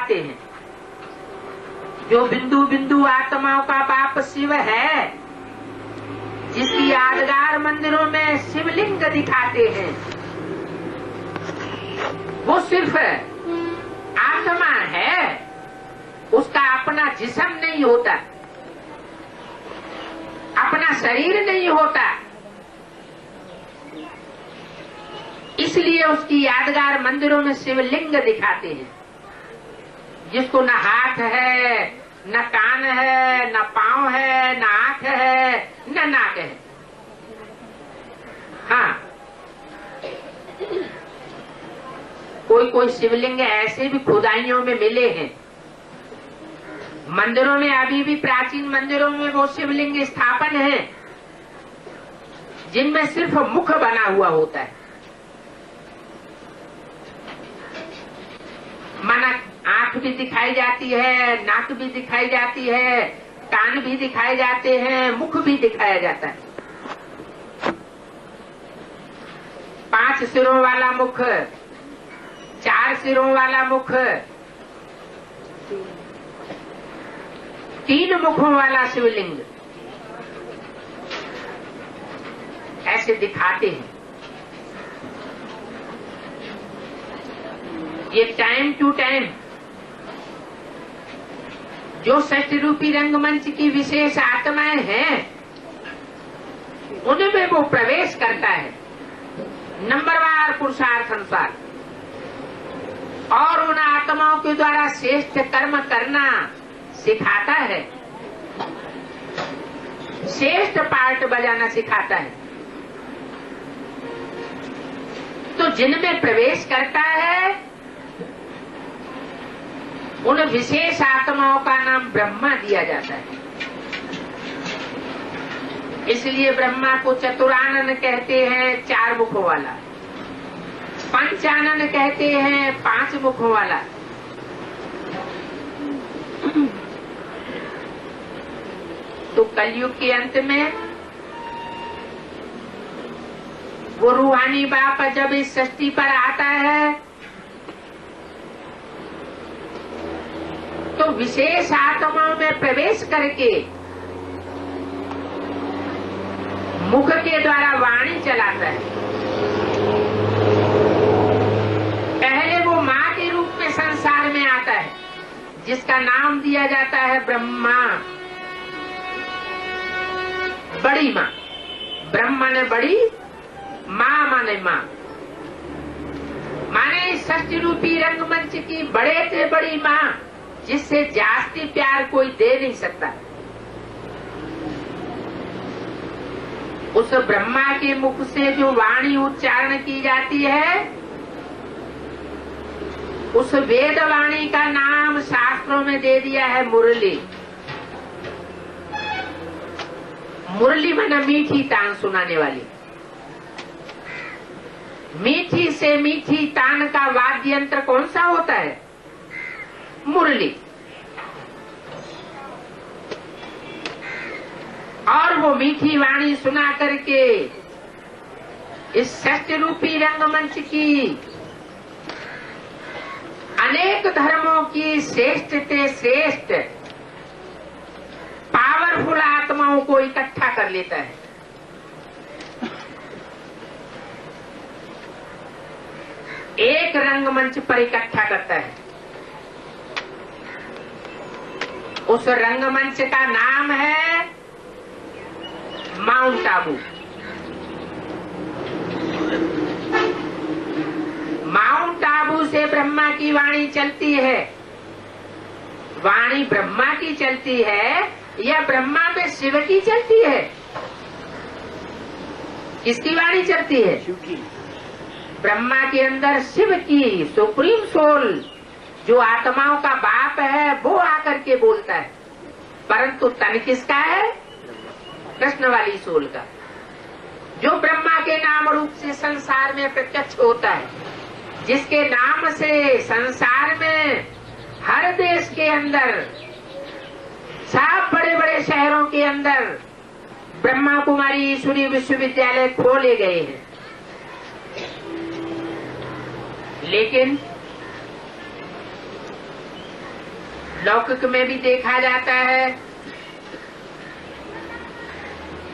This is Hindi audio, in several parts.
दिखाते हैं। जो बिंदु बिंदु आत्माओं का बाप शिव है, जिसकी यादगार मंदिरों में शिवलिंग दिखाते हैं, वो सिर्फ आत्मा है, उसका अपना जिस्म नहीं होता, अपना शरीर नहीं होता। इसलिए उसकी यादगार मंदिरों में शिवलिंग दिखाते हैं, जिसको न हाथ है, न कान है, न पांव है, न आंख है, न नाक है। हाँ, कोई कोई शिवलिंग ऐसे भी खुदाइयों में मिले हैं। मंदिरों में अभी भी प्राचीन मंदिरों में वो शिवलिंग स्थापन है जिनमें सिर्फ मुख बना हुआ होता है। माना आंख भी दिखाई जाती है, नाक भी दिखाई जाती है, कान भी दिखाए जाते हैं, मुख भी दिखाया जाता है। 5 सिरों वाला मुख, 4 सिरों वाला मुख, 3 मुखों वाला शिवलिंग ऐसे दिखाते हैं। ये टाइम टू टाइम जो षष्ठ रूपी रंगमंच की विशेष आत्माएं हैं, उनमें वो प्रवेश करता है नंबरवार पुरुषार्थ अनुसार, और उन आत्माओं के द्वारा श्रेष्ठ कर्म करना सिखाता है, श्रेष्ठ पार्ट बजाना सिखाता है। तो जिनमें प्रवेश करता है उन विशेष आत्माओं का नाम ब्रह्मा दिया जाता है। इसलिए ब्रह्मा को चतुरानन कहते हैं, 4 मुखों वाला। पंचानन कहते हैं, 5 मुखों वाला। तो कलयुग के अंत में वो रूहानी बाप जब इस सृष्टि पर आता है तो विशेष आत्माओं में प्रवेश करके मुख के द्वारा वाणी चलाता है। पहले वो माँ के रूप में संसार में आता है, जिसका नाम दिया जाता है ब्रह्मा, बड़ी माँ। ब्रह्म माने बड़ी, माँ माने माँ। माने इस षष्ठी रूपी रंगमंच की बड़े से बड़ी माँ, जिससे जास्ती प्यार कोई दे नहीं सकता। उस ब्रह्मा के मुख से जो वाणी उच्चारण की जाती है, उस वेद वाणी का नाम शास्त्रों में दे दिया है मुरली। मुरली माना मीठी तान सुनाने वाली। मीठी से मीठी तान का वाद्य यंत्र कौन सा होता है? मुरली। और वो मीठी वाणी सुना करके इस षष्ठ रूपी रंगमंच की अनेक धर्मों की श्रेष्ठ से श्रेष्ठ पावरफुल आत्माओं को इकट्ठा कर लेता है। एक रंगमंच पर इकट्ठा करता है। उस रंगमंच का नाम है माउंट आबू। माउंट आबू से ब्रह्मा की वाणी चलती है। वाणी ब्रह्मा की चलती है या ब्रह्मा में शिव की चलती है? किसकी वाणी चलती है? ब्रह्मा के अंदर शिव की सुप्रीम सोल, जो आत्माओं का बाप है, वो आकर के बोलता है। परंतु तन किसका है? कृष्ण वाली सोल का, जो ब्रह्मा के नाम रूप से संसार में प्रत्यक्ष होता है, जिसके नाम से संसार में हर देश के अंदर, सब बड़े बड़े शहरों के अंदर ब्रह्मा कुमारी ईश्वरी विश्वविद्यालय खोले गए हैं। लेकिन लौकिक में भी देखा जाता है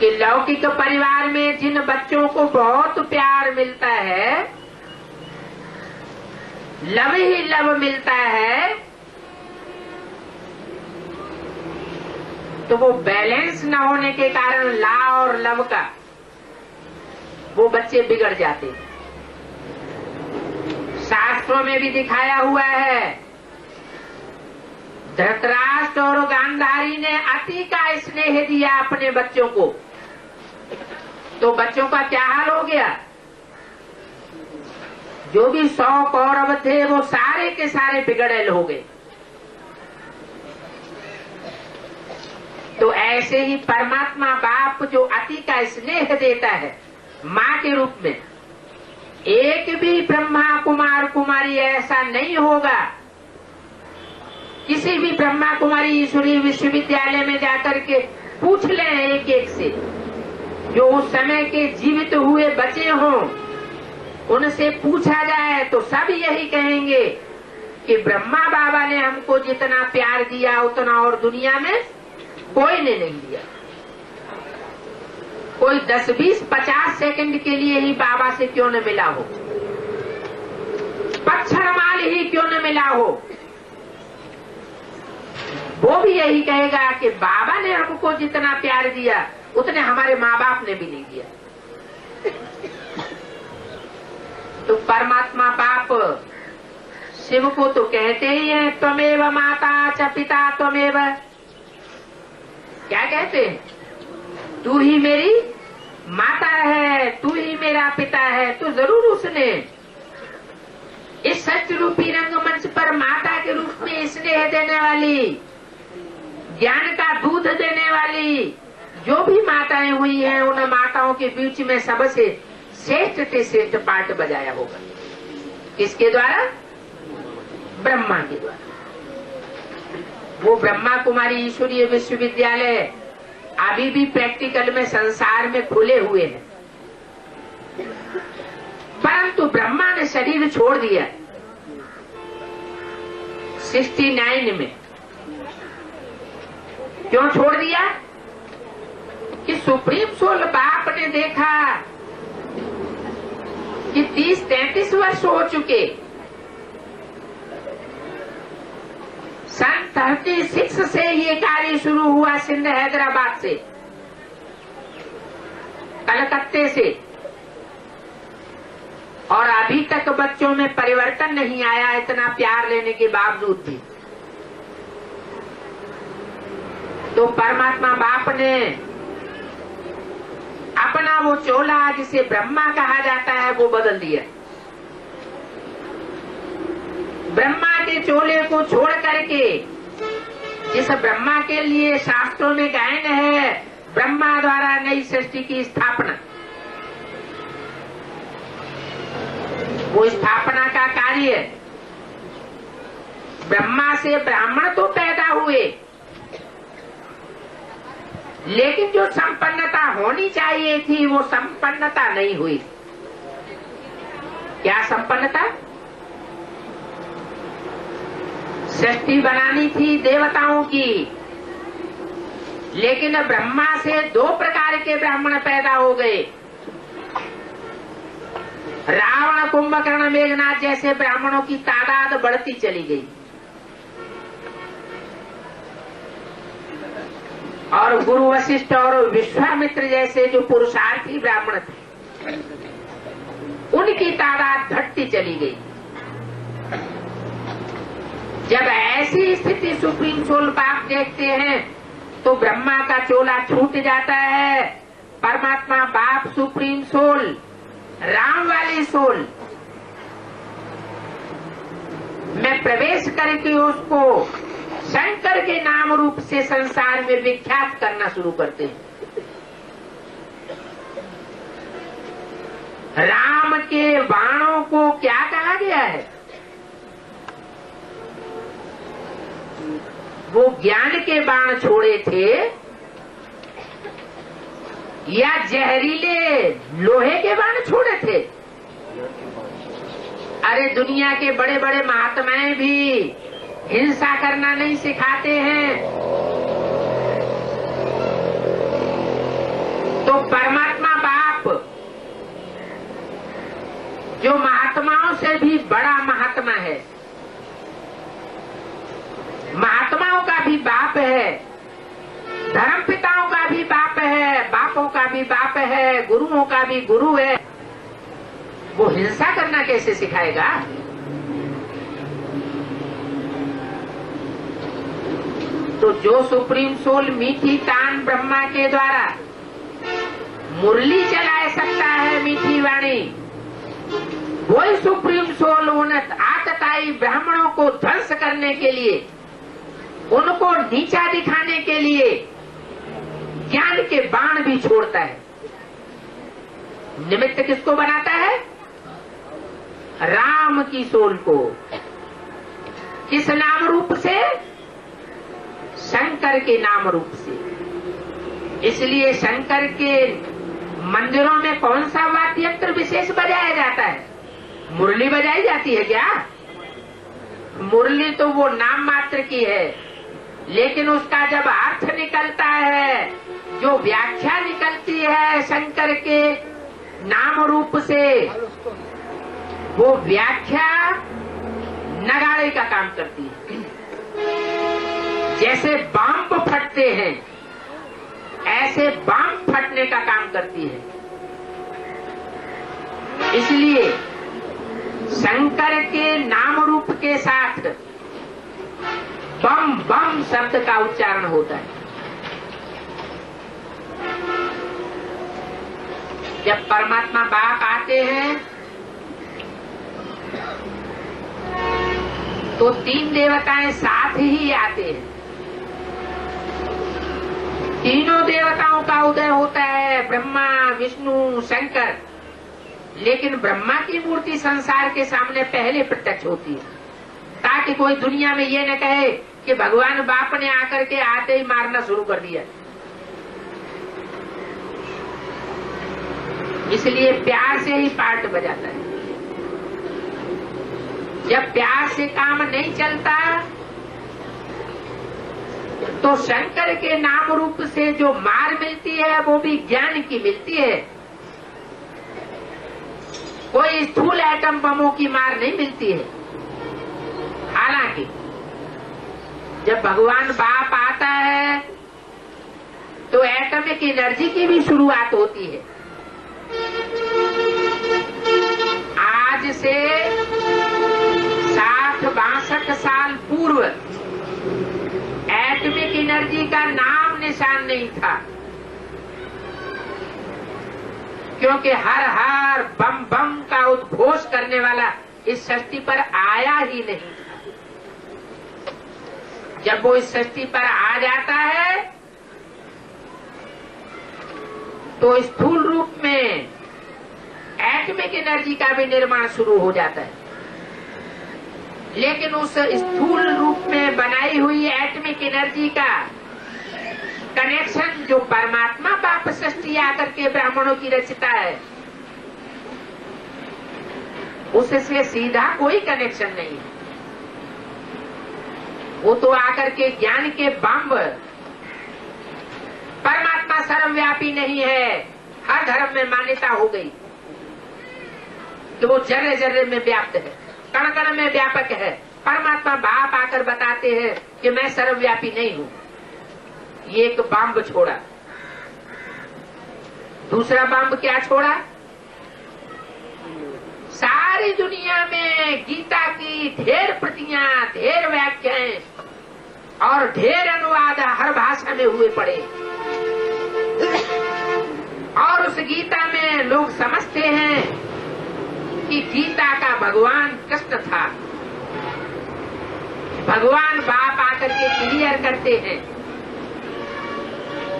कि लौकिक परिवार में जिन बच्चों को बहुत प्यार मिलता है, लव ही लव मिलता है, तो वो बैलेंस न होने के कारण ला और लव का वो बच्चे बिगड़ जाते हैं। शास्त्रों में भी दिखाया हुआ है, धृतराष्ट्र और गांधारी ने अति का स्नेह दिया अपने बच्चों को, तो बच्चों का क्या हाल हो गया? जो भी 100 कौरव थे वो सारे के सारे बिगड़ेल हो गए। तो ऐसे ही परमात्मा बाप जो अति का स्नेह देता है माँ के रूप में, एक भी ब्रह्मा कुमार कुमारी ऐसा नहीं होगा। किसी भी ब्रह्मा कुमारी ईश्वरीय विश्वविद्यालय में जाकर के पूछ लें एक एक से, जो उस समय के जीवित हुए बचे हों, उनसे पूछा जाए तो सब यही कहेंगे कि ब्रह्मा बाबा ने हमको जितना प्यार दिया उतना और दुनिया में कोई ने नहीं दिया। कोई 10, 20, 50 सेकंड के लिए ही बाबा से क्यों न मिला हो, पत्थर माल ही क्यों न मिला हो, वो भी यही कहेगा कि बाबा ने हमको जितना प्यार दिया उतने हमारे माँ बाप ने भी नहीं दिया। तो परमात्मा बाप शिव को तो कहते ही हैं, त्वमेव माता च पिता त्वमेव। क्या कहते हैं? तू ही मेरी माता है, तू ही मेरा पिता है। तो जरूर उसने इस सच रूपी रंगमंच पर माता के रूप में स्नेह देने वाली, ज्ञान का दूध देने वाली जो भी माताएं हुई हैं, उन माताओं के बीच में सबसे श्रेष्ठ से श्रेष्ठ पाठ बजाया होगा। किसके द्वारा? ब्रह्मा के द्वारा। वो ब्रह्मा कुमारी ईश्वरीय विश्वविद्यालय अभी भी प्रैक्टिकल में संसार में खुले हुए हैं, परंतु ब्रह्मा ने शरीर छोड़ दिया 69 में। क्यों छोड़ दिया? कि सुप्रीम सोल बाप ने देखा कि 30-33 वर्ष हो चुके, सन 36 से ये कार्य शुरू हुआ, सिंध हैदराबाद से, कलकत्ते से, और अभी तक बच्चों में परिवर्तन नहीं आया, इतना प्यार लेने के बावजूद भी। तो परमात्मा बाप ने अपना वो चोला जिसे ब्रह्मा कहा जाता है वो बदल दिया। ब्रह्मा के चोले को छोड़ करके, जिस ब्रह्मा के लिए शास्त्रों में गायन है, ब्रह्मा द्वारा नई सृष्टि की स्थापना, वो स्थापना का कार्य, ब्रह्मा से ब्राह्मण तो पैदा हुए, लेकिन जो संपन्नता होनी चाहिए थी वो संपन्नता नहीं हुई। क्या संपन्नता? सृष्टि बनानी थी देवताओं की, लेकिन ब्रह्मा से 2 प्रकार के ब्राह्मण पैदा हो गए। रावण, कुंभकर्ण, मेघनाथ जैसे ब्राह्मणों की तादाद बढ़ती चली गई, और गुरु वशिष्ठ और विश्वामित्र जैसे जो पुरुषार्थी ब्राह्मण थे, उनकी तादाद घटती चली गई। जब ऐसी स्थिति सुप्रीम सोल बाप देखते हैं तो ब्रह्मा का चोला छूट जाता है। परमात्मा बाप सुप्रीम सोल, राम वाली सोल में प्रवेश करके उसको शंकर के नाम रूप से संसार में विख्यात करना शुरू करते हैं। राम के बाणों को क्या कहा गया है? वो ज्ञान के बाण छोड़े थे या जहरीले लोहे के बाण छोड़े थे? अरे दुनिया के बड़े बड़े महात्माएं भी हिंसा करना नहीं सिखाते हैं, तो परमात्मा बाप जो महात्माओं से भी बड़ा महात्मा है, महात्माओं का भी बाप है, धर्म पिताओं का भी बाप है, बापों का भी बाप है, गुरुओं का भी गुरु है, वो हिंसा करना कैसे सिखाएगा? तो जो सुप्रीम सोल मीठी तान ब्रह्मा के द्वारा मुरली चला सकता है, मीठी वाणी, वही सुप्रीम सोल उन आतताई ब्राह्मणों को ध्वंस करने के लिए, उनको नीचा दिखाने के लिए ज्ञान के बाण भी छोड़ता है। निमित्त किसको बनाता है? राम की सोल को। किस नाम रूप से? शंकर के नाम रूप से। इसलिए शंकर के मंदिरों में कौन सा वाद्य यंत्र विशेष बजाया जाता है? मुरली बजाई जाती है क्या? मुरली तो वो नाम मात्र की है, लेकिन उसका जब अर्थ निकलता है, जो व्याख्या निकलती है शंकर के नाम रूप से, वो व्याख्या नगाड़े का काम करती है। जैसे बम फटते हैं, ऐसे बम फटने का काम करती है। इसलिए शंकर के नाम रूप के साथ बम बम शब्द का उच्चारण होता है। जब परमात्मा बाप आते हैं तो तीन देवताएं साथ ही आते हैं। तीनों देवताओं का उदय होता है, ब्रह्मा, विष्णु, शंकर। लेकिन ब्रह्मा की मूर्ति संसार के सामने पहले प्रत्यक्ष होती है, ताकि कोई दुनिया में ये न कहे कि भगवान बाप ने आकर के आते ही मारना शुरू कर दिया। इसलिए प्यार से ही पार्ट बजाता है। जब प्यार से काम नहीं चलता तो शंकर के नाम रूप से जो मार मिलती है वो भी ज्ञान की मिलती है। कोई स्थूल एटम बमों की मार नहीं मिलती है। हालांकि जब भगवान बाप आता है तो एटमिक एनर्जी की भी शुरुआत होती है। आज से 60-62 साल पूर्व एटमिक एनर्जी का नाम निशान नहीं था, क्योंकि हर हर बम बम का उद्घोष करने वाला इस सृष्टि पर आया ही नहीं था। जब वो इस सृष्टि पर आ जाता है तो स्थूल रूप में एटमिक एनर्जी का भी निर्माण शुरू हो जाता है। लेकिन उस स्थूल रूप में बनाई हुई एटमिक एनर्जी का कनेक्शन जो परमात्मा बाप सृष्टि आकर के ब्राह्मणों की रचता है, उससे सीधा कोई कनेक्शन नहीं है। वो तो आकर के ज्ञान के बम, परमात्मा सर्वव्यापी नहीं है। हर धर्म में मान्यता हो गई कि वो जर्रे जर्रे में व्याप्त है, कण कण में व्यापक है। परमात्मा बाप आकर बताते हैं कि मैं सर्वव्यापी नहीं हूं। ये एक बम छोड़ा। दूसरा बम क्या छोड़ा? सारी दुनिया में गीता की ढेर प्रतियां, ढेर व्याख्याएं और ढेर अनुवाद हर भाषा में हुए पड़े, और उस गीता में लोग समझते हैं कि गीता का भगवान कृष्ण था। भगवान बाप आकर के क्लियर करते हैं,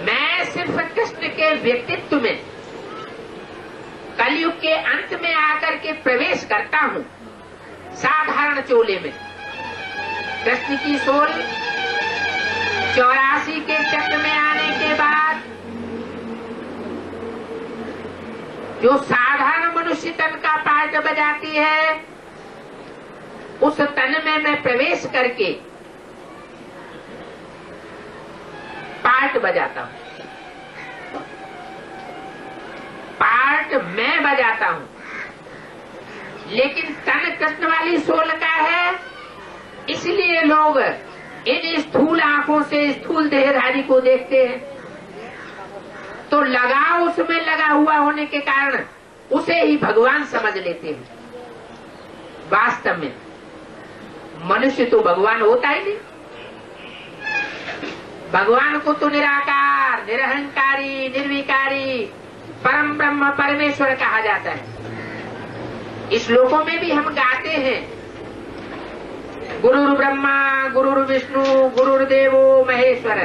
मैं सिर्फ कृष्ण के व्यक्तित्व में कलयुग के अंत में आकर के प्रवेश करता हूं, साधारण चोले में। कृष्ण की सोल 84 के चक्र में आने के बाद जो साधारण मनुष्य तन का पार्ट बजाती है, उस तन में मैं प्रवेश करके पार्ट बजाता हूं, पार्ट मैं बजाता हूं, लेकिन तन कृष्ण वाली सोल का है। इसलिए लोग इन स्थूल आंखों से स्थूल देहधारी को देखते हैं, तो लगाव उसमें लगा हुआ होने के कारण उसे ही भगवान समझ लेते हैं। वास्तव में मनुष्य तो भगवान होता ही नहीं। भगवान को तो निराकार, निरहंकारी, निर्विकारी, परम ब्रह्म परमेश्वर कहा जाता है। इस श्लोकों में भी हम गाते हैं, गुरुर् ब्रह्मा गुरुर्विष्णु गुरुर्देवो महेश्वर।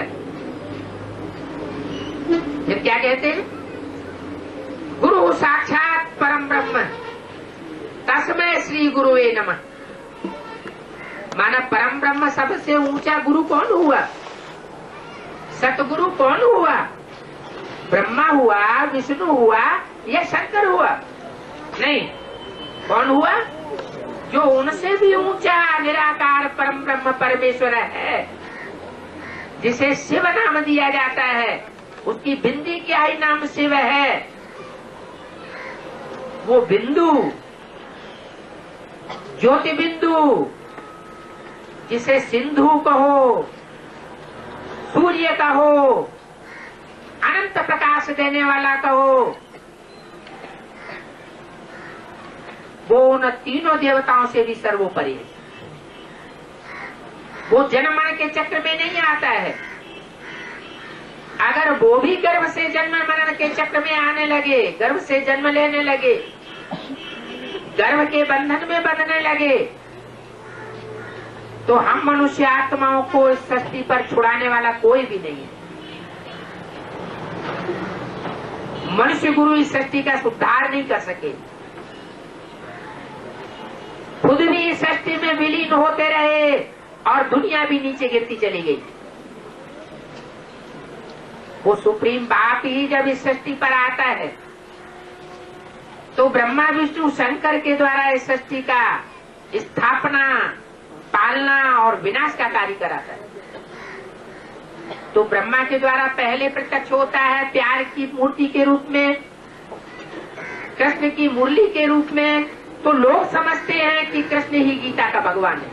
फिर क्या कहते हैं? गुरु साक्षात परम ब्रह्म तस्मै श्री गुरुवे नमः। माना परम ब्रह्म सबसे ऊंचा गुरु कौन हुआ? सतगुरु कौन हुआ? ब्रह्मा हुआ, विष्णु हुआ या शंकर हुआ? नहीं, कौन हुआ? जो उनसे भी ऊंचा निराकार परम ब्रह्म परमेश्वर है, जिसे शिव नाम दिया जाता है। उसकी बिंदी क्या ही नाम शिव है। वो बिंदु, ज्योति बिंदु, जिसे सिंधु कहो, सूर्य कहो, अनंत प्रकाश देने वाला कहो, वो उन तीनों देवताओं से भी सर्वोपरि है। वो जन्म मरण के चक्र में नहीं आता है। अगर वो भी गर्भ से जन्म मरण के चक्र में आने लगे, गर्भ से जन्म लेने लगे, गर्भ के बंधन में बंधने लगे, तो हम मनुष्य आत्माओं को इस सृष्टि पर छुड़ाने वाला कोई भी नहीं है। मनुष्य गुरु इस सृष्टि का सुधार नहीं कर सके, खुद भी इस सृष्टि में विलीन होते रहे और दुनिया भी नीचे गिरती चली गई। वो सुप्रीम बाप ही जब इस सृष्टि पर आता है, तो ब्रह्मा विष्णु शंकर के द्वारा इस सृष्टि का स्थापना, पालना और विनाश का कार्य कराता है। तो ब्रह्मा के द्वारा पहले प्रत्यक्ष होता है प्यार की मूर्ति के रूप में, कृष्ण की मुरली के रूप में। तो लोग समझते हैं कि कृष्ण ही गीता का भगवान है,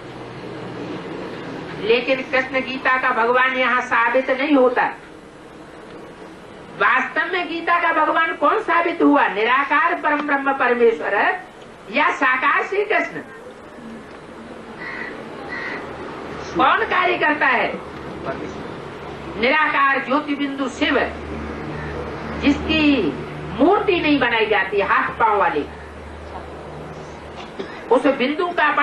लेकिन कृष्ण गीता का भगवान यहाँ साबित नहीं होता। वास्तव में गीता का भगवान कौन साबित हुआ? निराकार परम ब्रह्म परमेश्वर या साकार श्री कृष्ण? कौन कार्य करता है? निराकार ज्योति बिंदु शिव, जिसकी मूर्ति नहीं बनाई जाती हाथ पांव वाली, उस बिंदु का